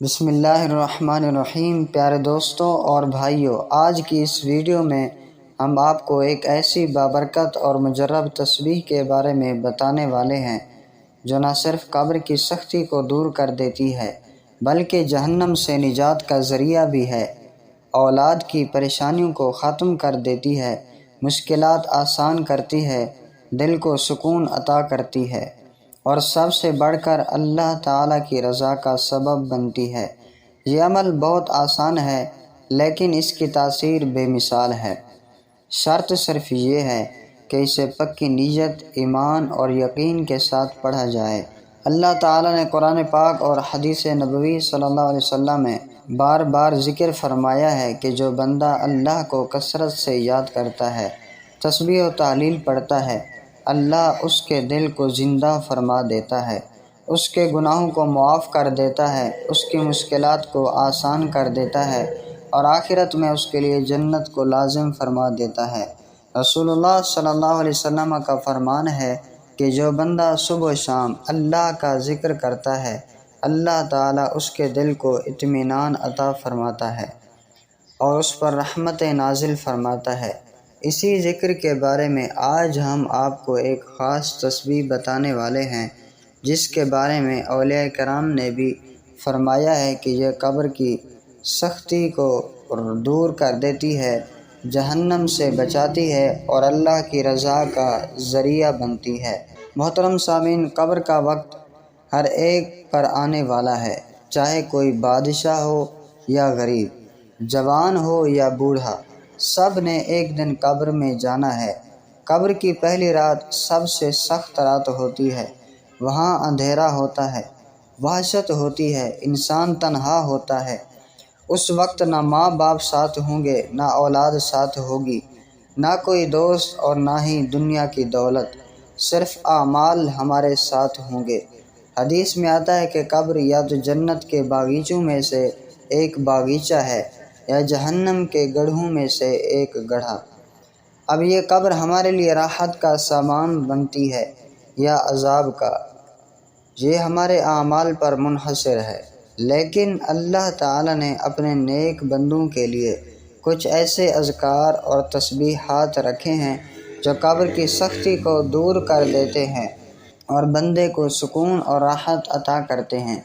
بسم اللہ الرحمن الرحیم۔ پیارے دوستوں اور بھائیوں، آج کی اس ویڈیو میں ہم آپ کو ایک ایسی بابرکت اور مجرب تسبیح کے بارے میں بتانے والے ہیں جو نہ صرف قبر کی سختی کو دور کر دیتی ہے بلکہ جہنم سے نجات کا ذریعہ بھی ہے، اولاد کی پریشانیوں کو ختم کر دیتی ہے، مشکلات آسان کرتی ہے، دل کو سکون عطا کرتی ہے اور سب سے بڑھ کر اللہ تعالیٰ کی رضا کا سبب بنتی ہے۔ یہ عمل بہت آسان ہے لیکن اس کی تاثیر بے مثال ہے۔ شرط صرف یہ ہے کہ اسے پکی نیت، ایمان اور یقین کے ساتھ پڑھا جائے۔ اللہ تعالیٰ نے قرآن پاک اور حدیث نبوی صلی اللہ علیہ وسلم میں بار بار ذکر فرمایا ہے کہ جو بندہ اللہ کو کثرت سے یاد کرتا ہے، تسبیح و تحلیل پڑھتا ہے، اللہ اس کے دل کو زندہ فرما دیتا ہے، اس کے گناہوں کو معاف کر دیتا ہے، اس کی مشکلات کو آسان کر دیتا ہے اور آخرت میں اس کے لیے جنت کو لازم فرما دیتا ہے۔ رسول اللہ صلی اللہ علیہ وسلم کا فرمان ہے کہ جو بندہ صبح و شام اللہ کا ذکر کرتا ہے، اللہ تعالیٰ اس کے دل کو اطمینان عطا فرماتا ہے اور اس پر رحمت نازل فرماتا ہے۔ اسی ذکر کے بارے میں آج ہم آپ کو ایک خاص تسبیح بتانے والے ہیں جس کے بارے میں اولیاء کرام نے بھی فرمایا ہے کہ یہ قبر کی سختی کو دور کر دیتی ہے، جہنم سے بچاتی ہے اور اللہ کی رضا کا ذریعہ بنتی ہے۔ محترم سامعین، قبر کا وقت ہر ایک پر آنے والا ہے، چاہے کوئی بادشاہ ہو یا غریب، جوان ہو یا بوڑھا، سب نے ایک دن قبر میں جانا ہے۔ قبر کی پہلی رات سب سے سخت رات ہوتی ہے۔ وہاں اندھیرا ہوتا ہے، وحشت ہوتی ہے، انسان تنہا ہوتا ہے۔ اس وقت نہ ماں باپ ساتھ ہوں گے، نہ اولاد ساتھ ہوگی، نہ کوئی دوست اور نہ ہی دنیا کی دولت، صرف اعمال ہمارے ساتھ ہوں گے۔ حدیث میں آتا ہے کہ قبر یا تو جنت کے باغیچوں میں سے ایک باغیچہ ہے یا جہنم کے گڑھوں میں سے ایک گڑھا۔ اب یہ قبر ہمارے لیے راحت کا سامان بنتی ہے یا عذاب کا، یہ ہمارے اعمال پر منحصر ہے، لیکن اللہ تعالیٰ نے اپنے نیک بندوں کے لیے کچھ ایسے اذکار اور تسبیحات رکھے ہیں جو قبر کی سختی کو دور کر دیتے ہیں اور بندے کو سکون اور راحت عطا کرتے ہیں۔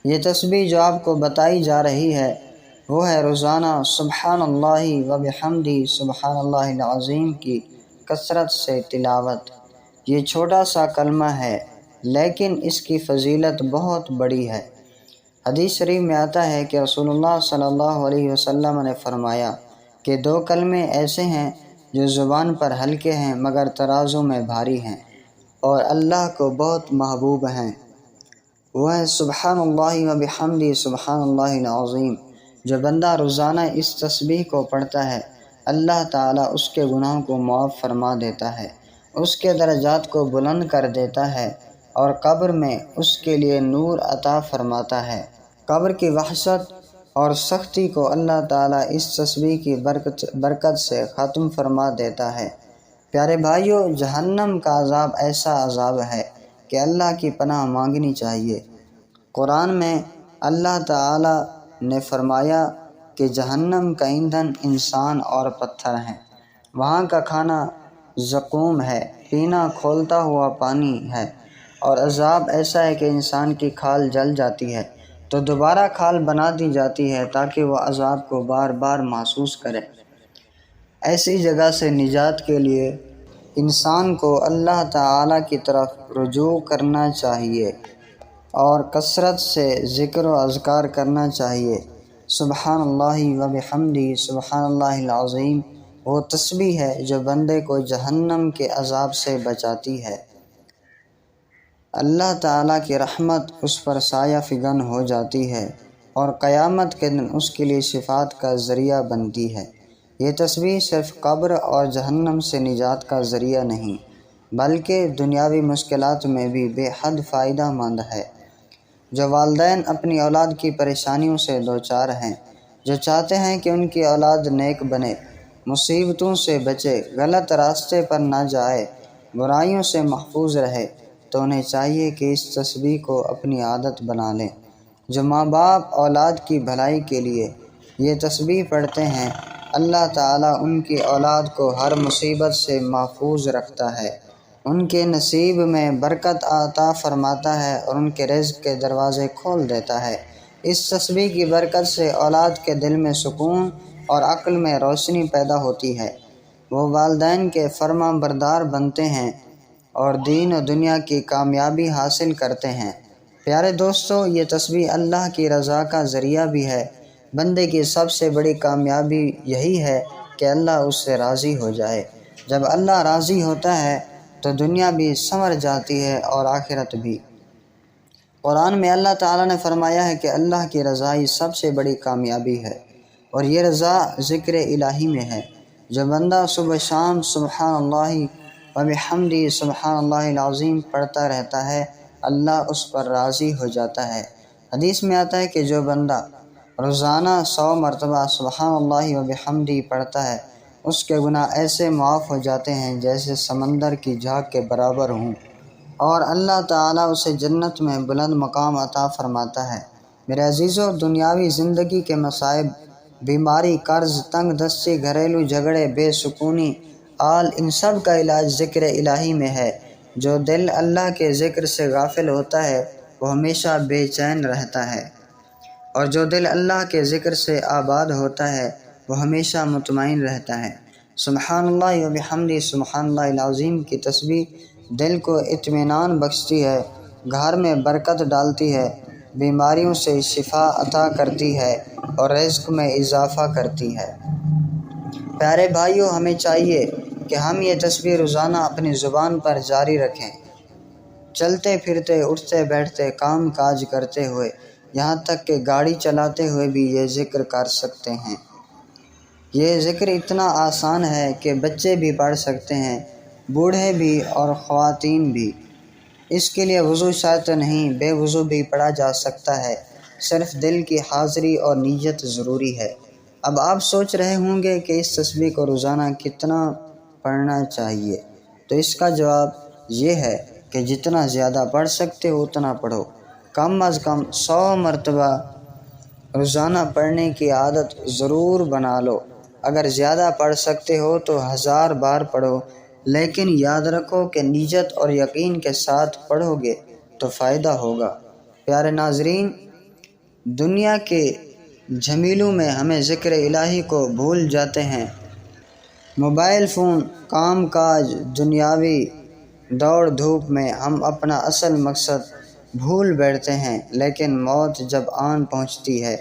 یہ تسبیح جو آپ کو بتائی جا رہی ہے وہ ہے روزانہ سبحان اللہ و بحمدہ سبحان اللہ العظیم کی کثرت سے تلاوت۔ یہ چھوٹا سا کلمہ ہے لیکن اس کی فضیلت بہت بڑی ہے۔ حدیث شریف میں آتا ہے کہ رسول اللہ صلی اللہ علیہ وسلم نے فرمایا کہ دو کلمے ایسے ہیں جو زبان پر ہلکے ہیں مگر ترازو میں بھاری ہیں اور اللہ کو بہت محبوب ہیں، وہ ہے سبحان اللہ و بحمدہ سبحان اللہ العظیم۔ جو بندہ روزانہ اس تسبیح کو پڑھتا ہے، اللہ تعالیٰ اس کے گناہوں کو معاف فرما دیتا ہے، اس کے درجات کو بلند کر دیتا ہے اور قبر میں اس کے لیے نور عطا فرماتا ہے۔ قبر کی وحشت اور سختی کو اللہ تعالیٰ اس تسبیح کی برکت سے ختم فرما دیتا ہے۔ پیارے بھائیوں، جہنم کا عذاب ایسا عذاب ہے کہ اللہ کی پناہ مانگنی چاہیے۔ قرآن میں اللہ تعالیٰ نے فرمایا کہ جہنم کا ایندھن انسان اور پتھر ہیں، وہاں کا کھانا زقوم ہے، پینا کھولتا ہوا پانی ہے اور عذاب ایسا ہے کہ انسان کی کھال جل جاتی ہے تو دوبارہ کھال بنا دی جاتی ہے تاکہ وہ عذاب کو بار بار محسوس کرے۔ ایسی جگہ سے نجات کے لیے انسان کو اللہ تعالیٰ کی طرف رجوع کرنا چاہیے اور کثرت سے ذکر و اذکار کرنا چاہیے۔ سبحان اللہ و بحمدہ سبحان اللہ العظیم وہ تسبیح ہے جو بندے کو جہنم کے عذاب سے بچاتی ہے۔ اللہ تعالیٰ کی رحمت اس پر سایہ فگن ہو جاتی ہے اور قیامت کے دن اس کے لیے شفاعت کا ذریعہ بنتی ہے۔ یہ تسبیح صرف قبر اور جہنم سے نجات کا ذریعہ نہیں بلکہ دنیاوی مشکلات میں بھی بے حد فائدہ مند ہے۔ جو والدین اپنی اولاد کی پریشانیوں سے دوچار ہیں، جو چاہتے ہیں کہ ان کی اولاد نیک بنے، مصیبتوں سے بچے، غلط راستے پر نہ جائے، برائیوں سے محفوظ رہے، تو انہیں چاہیے کہ اس تسبیح کو اپنی عادت بنا لیں جو ماں باپ اولاد کی بھلائی کے لیے یہ تسبیح پڑھتے ہیں، اللہ تعالیٰ ان کی اولاد کو ہر مصیبت سے محفوظ رکھتا ہے، ان کے نصیب میں برکت عطا فرماتا ہے اور ان کے رزق کے دروازے کھول دیتا ہے۔ اس تسبیح کی برکت سے اولاد کے دل میں سکون اور عقل میں روشنی پیدا ہوتی ہے، وہ والدین کے فرما بردار بنتے ہیں اور دین و دنیا کی کامیابی حاصل کرتے ہیں۔ پیارے دوستو، یہ تسبیح اللہ کی رضا کا ذریعہ بھی ہے۔ بندے کی سب سے بڑی کامیابی یہی ہے کہ اللہ اس سے راضی ہو جائے۔ جب اللہ راضی ہوتا ہے تو دنیا بھی سنور جاتی ہے اور آخرت بھی۔ قرآن میں اللہ تعالیٰ نے فرمایا ہے کہ اللہ کی رضا ہی سب سے بڑی کامیابی ہے، اور یہ رضا ذکر الہی میں ہے۔ جو بندہ صبح شام سبحان اللہ وبحمدہ سبحان اللہ العظیم پڑھتا رہتا ہے، اللہ اس پر راضی ہو جاتا ہے۔ حدیث میں آتا ہے کہ جو بندہ روزانہ 100 مرتبہ سبحان اللہ وبحمدہ پڑھتا ہے، اس کے گناہ ایسے معاف ہو جاتے ہیں جیسے سمندر کی جھاگ کے برابر ہوں، اور اللہ تعالیٰ اسے جنت میں بلند مقام عطا فرماتا ہے۔ میرے عزیزو، دنیاوی زندگی کے مصائب، بیماری، قرض، تنگ دستی، گھریلو جھگڑے، بے سکونی، آل، ان سب کا علاج ذکر الہی میں ہے۔ جو دل اللہ کے ذکر سے غافل ہوتا ہے وہ ہمیشہ بے چین رہتا ہے، اور جو دل اللہ کے ذکر سے آباد ہوتا ہے وہ ہمیشہ مطمئن رہتا ہے۔ سبحان اللہ وبحمدہ سبحان اللہ العظیم کی تسبیح دل کو اطمینان بخشتی ہے، گھر میں برکت ڈالتی ہے، بیماریوں سے شفا عطا کرتی ہے اور رزق میں اضافہ کرتی ہے۔ پیارے بھائیو، ہمیں چاہیے کہ ہم یہ تسبیح روزانہ اپنی زبان پر جاری رکھیں، چلتے پھرتے، اٹھتے بیٹھتے، کام کاج کرتے ہوئے، یہاں تک کہ گاڑی چلاتے ہوئے بھی یہ ذکر کر سکتے ہیں۔ یہ ذکر اتنا آسان ہے کہ بچے بھی پڑھ سکتے ہیں، بوڑھے بھی اور خواتین بھی۔ اس کے لیے وضو شرط نہیں، بے وضو بھی پڑھا جا سکتا ہے، صرف دل کی حاضری اور نیت ضروری ہے۔ اب آپ سوچ رہے ہوں گے کہ اس تسبیح کو روزانہ کتنا پڑھنا چاہیے، تو اس کا جواب یہ ہے کہ جتنا زیادہ پڑھ سکتے ہو اتنا پڑھو۔ کم از کم 100 مرتبہ روزانہ پڑھنے کی عادت ضرور بنا لو۔ اگر زیادہ پڑھ سکتے ہو تو 1000 بار پڑھو، لیکن یاد رکھو کہ نیت اور یقین کے ساتھ پڑھو گے تو فائدہ ہوگا۔ پیارے ناظرین، دنیا کے جھمیلوں میں ہمیں ذکر الہی کو بھول جاتے ہیں۔ موبائل فون، کام کاج، دنیاوی دوڑ دھوپ میں ہم اپنا اصل مقصد بھول بیٹھتے ہیں، لیکن موت جب آن پہنچتی ہے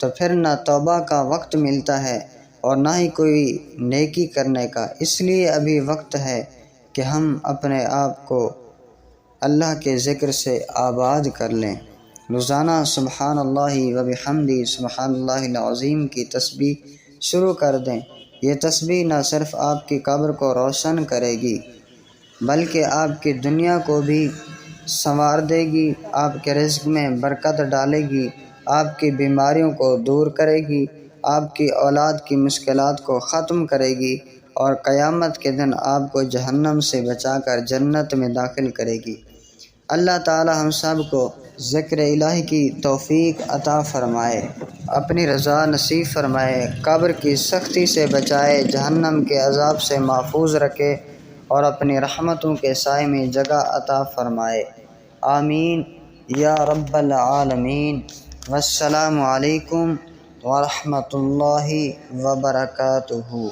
تو پھر نہ توبہ کا وقت ملتا ہے اور نہ ہی کوئی نیکی کرنے کا۔ اس لیے ابھی وقت ہے کہ ہم اپنے آپ کو اللہ کے ذکر سے آباد کر لیں۔ روزانہ سبحان اللہ وبحمدہ سبحان اللہ العظیم کی تسبیح شروع کر دیں۔ یہ تسبیح نہ صرف آپ کی قبر کو روشن کرے گی بلکہ آپ کی دنیا کو بھی سنوار دے گی، آپ کے رزق میں برکت ڈالے گی، آپ کی بیماریوں کو دور کرے گی، آپ کی اولاد کی مشکلات کو ختم کرے گی اور قیامت کے دن آپ کو جہنم سے بچا کر جنت میں داخل کرے گی۔ اللہ تعالی ہم سب کو ذکر الہی کی توفیق عطا فرمائے، اپنی رضا نصیب فرمائے، قبر کی سختی سے بچائے، جہنم کے عذاب سے محفوظ رکھے اور اپنی رحمتوں کے سائے میں جگہ عطا فرمائے۔ آمین یا رب العالمین۔ والسلام علیکم ورحمۃ اللہ وبرکاتہ۔